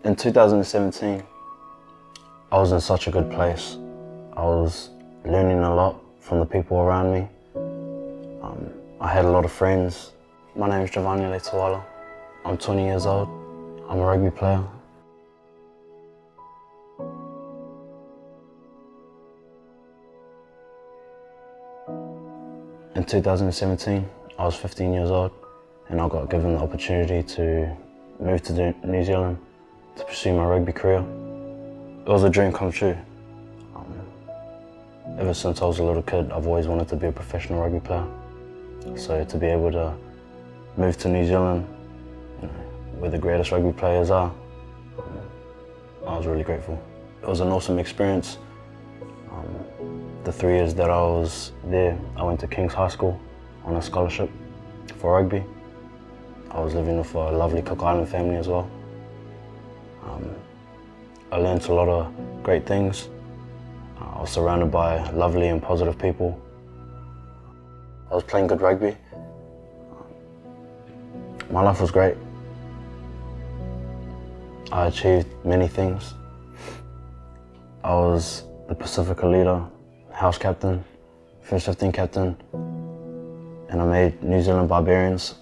In 2017, I was in such a good place. I was learning a lot from the people around me. I had a lot of friends. My name is Giovanni Leituala. I'm 20 years old. I'm a rugby player. In 2017, I was 15 years old and I got given the opportunity to move to New Zealand to pursue my rugby career. It was a dream come true. Ever since I was a little kid, I've always wanted to be a professional rugby player. So to be able to move to New Zealand, where the greatest rugby players are, I was really grateful. It was an awesome experience. The 3 years that I was there, I went to King's High School on a scholarship for rugby. I was living with a lovely Cook Island family as well. I learned a lot of great things. I was surrounded by lovely and positive people. I was playing good rugby. My life was great. I achieved many things. I was the Pacifica leader, house captain, first 15 captain, and I made New Zealand Barbarians.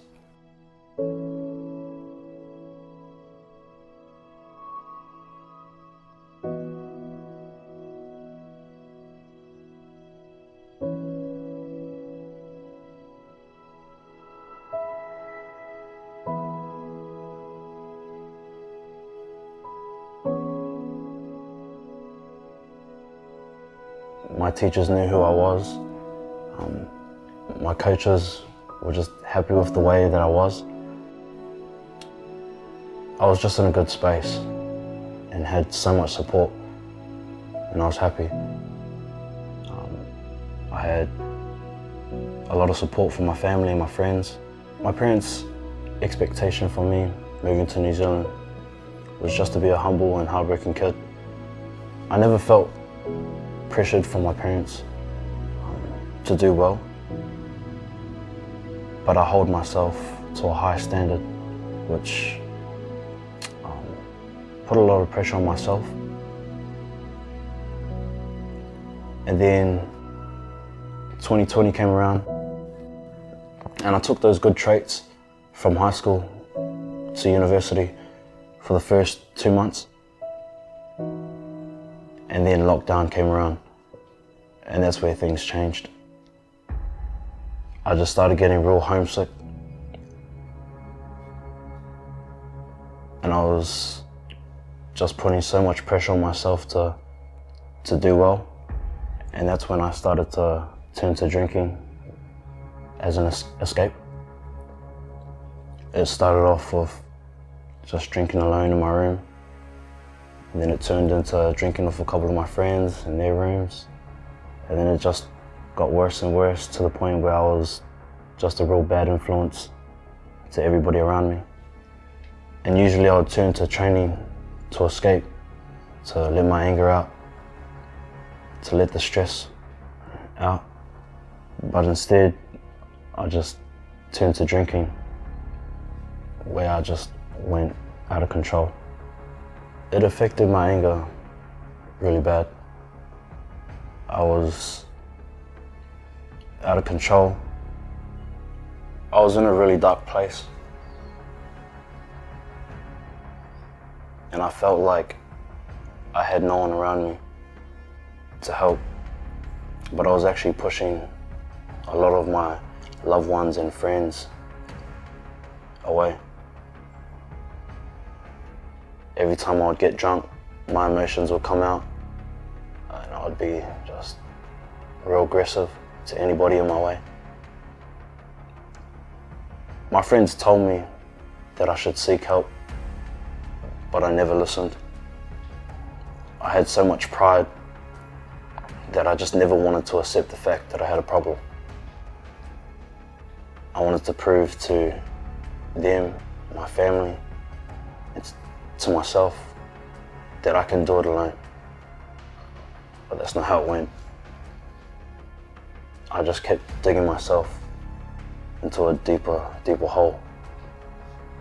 My teachers knew who I was. My coaches were just happy with the way that I was. I was just in a good space and had so much support, and I was happy. I had a lot of support from my family and my friends. My parents' expectation for me moving to New Zealand was just to be a humble and hardworking kid. I never felt pressured from my parents to do well, but I hold myself to a high standard, which put a lot of pressure on myself. And then 2020 came around, and I took those good traits from high school to university for the first 2 months. And then lockdown came around, and that's where things changed. I just started getting real homesick, and I was just putting so much pressure on myself to do well, and that's when I started to turn to drinking as an escape. It started off with just drinking alone in my room. And then it turned into drinking with a couple of my friends in their rooms. And then it just got worse and worse to the point where I was just a real bad influence to everybody around me. And usually I would turn to training to escape, to let my anger out, to let the stress out. But instead, I just turned to drinking, where I just went out of control. It affected my anger really bad. I was out of control. I was in a really dark place. And I felt like I had no one around me to help. But I was actually pushing a lot of my loved ones and friends away. Every time I would get drunk, my emotions would come out, and I would be just real aggressive to anybody in my way. My friends told me that I should seek help, but I never listened. I had so much pride that I just never wanted to accept the fact that I had a problem. I wanted to prove to them, my family, to myself, that I can do it alone. But that's not how it went. I just kept digging myself into a deeper hole.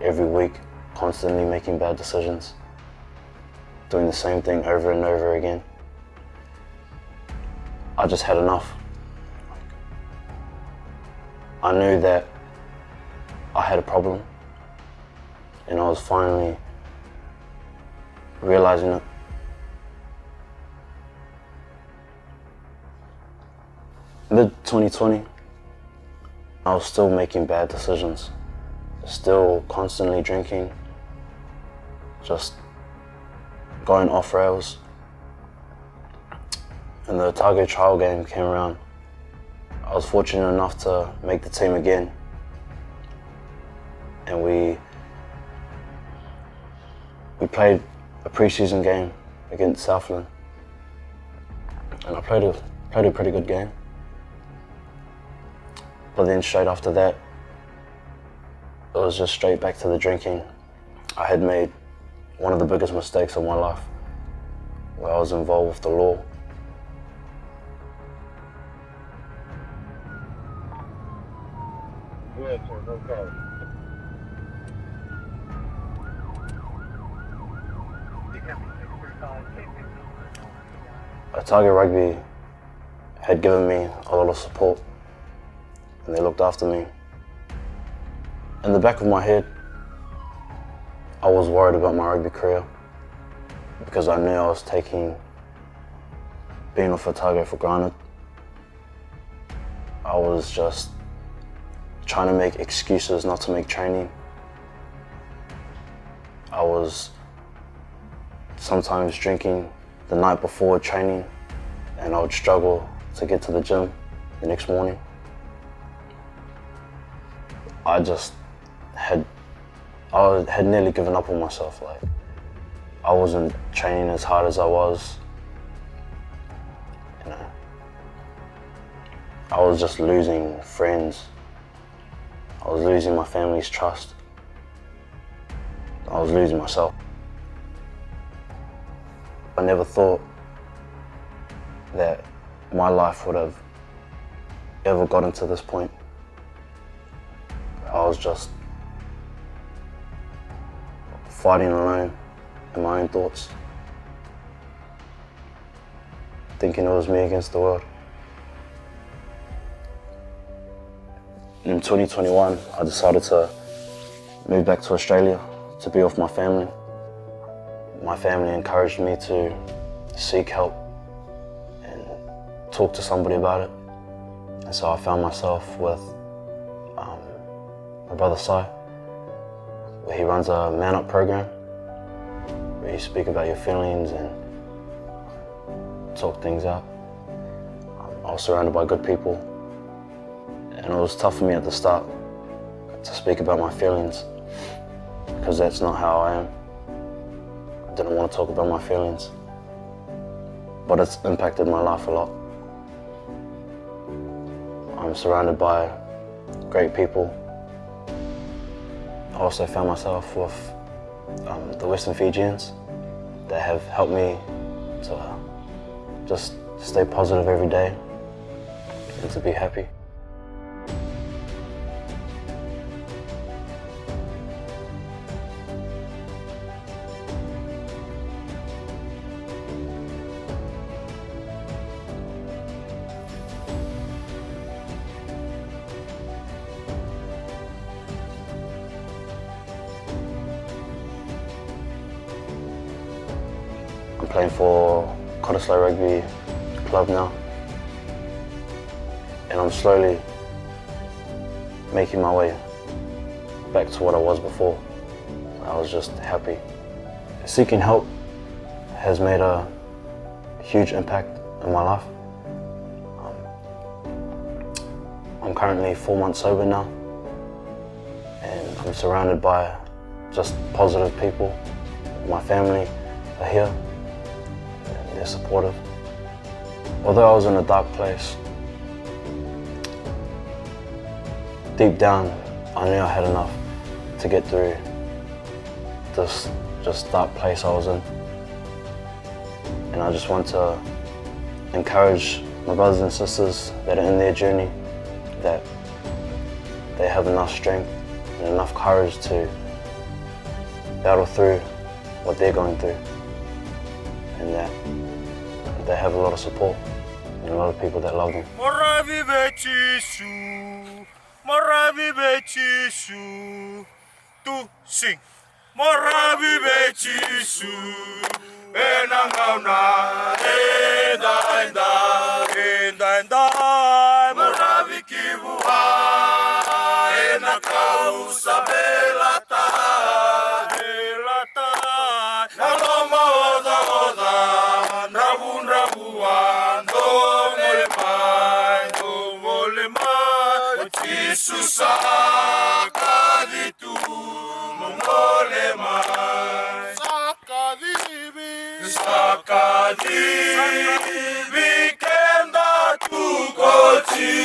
Every week, constantly making bad decisions. doing the same thing over and over again. I just had enough. I knew that I had a problem, and I was finally realizing it. Mid-2020, I was still making bad decisions, still constantly drinking, just going off rails. And the Otago trial game came around. I was fortunate enough to make the team again. And we played a pre-season game against Southland. And I played a pretty good game. But then straight after that, it was just straight back to the drinking. I had made one of the biggest mistakes of my life, where I was involved with the law. Yes, sir, no problem. Otago Rugby had given me a lot of support, and they looked after me. In the back of my head, I was worried about my rugby career because I knew I was taking being with Otago for granted. I was just trying to make excuses not to make training. I was sometimes drinking the night before training, and I would struggle to get to the gym the next morning. I had nearly given up on myself. Like, I wasn't training as hard as I was. You know, I was just losing friends. I was losing my family's trust. I was losing myself. I never thought that my life would have ever gotten to this point. I was just fighting alone in my own thoughts, thinking it was me against the world. In 2021, I decided to move back to Australia to be with my family. My family encouraged me to seek help and talk to somebody about it. And so I found myself with my brother Sai, where he runs a Man Up program, where you speak about your feelings and talk things out. I was surrounded by good people, and it was tough for me at the start to speak about my feelings, because that's not how I am. I didn't want to talk about my feelings, but it's impacted my life a lot. I'm surrounded by great people. I also found myself with the Western Fijians that have helped me to just stay positive every day and to be happy. I'm playing for Cottesloe Rugby Club now, and I'm slowly making my way back to what I was before. I was just happy. Seeking help has made a huge impact in my life. I'm currently 4 months sober now, and I'm surrounded by just positive people. My family are here, and they're supportive. Although I was in a dark place, deep down I knew I had enough to get through this just dark place I was in. And I just want to encourage my brothers and sisters that are in their journey, that they have enough strength and enough courage to battle through what they're going through. and that they have a lot of support and a lot of people that love them. To sing. Morabi bechisu enangauna enda morabi kibuha enakau sabelata naloma oda rabuan dongole mai chisu sakaditu mongole mai sakadibi kenda tu kochi